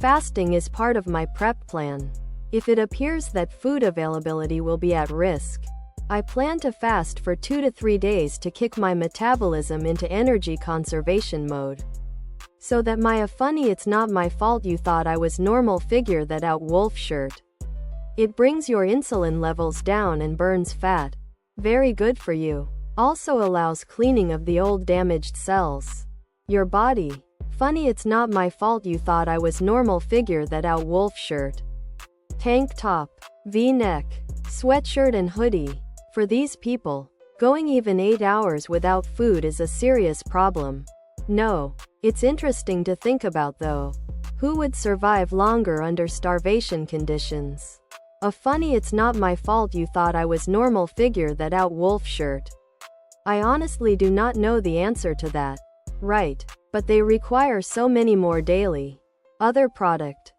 Fasting is part of my prep plan. If it appears that food availability will be at risk, I plan to fast for 2 to 3 days to kick my metabolism into energy conservation mode. So that my a funny it's not my fault you thought I was normal figure that out wolf shirt. It brings your insulin levels down and burns fat. Very good for you. Also allows cleaning of the old damaged cells. Your body. Funny it's not my fault you thought I was normal figure that out wolf shirt. Tank top, V-neck, sweatshirt and hoodie. For these people, going even 8 hours without food is a serious problem. No. It's interesting to think about though. Who would survive longer under starvation conditions? A funny it's not my fault you thought I was normal figure that out wolf shirt. I honestly do not know the answer to that. Right. But they require so many more daily. Other product.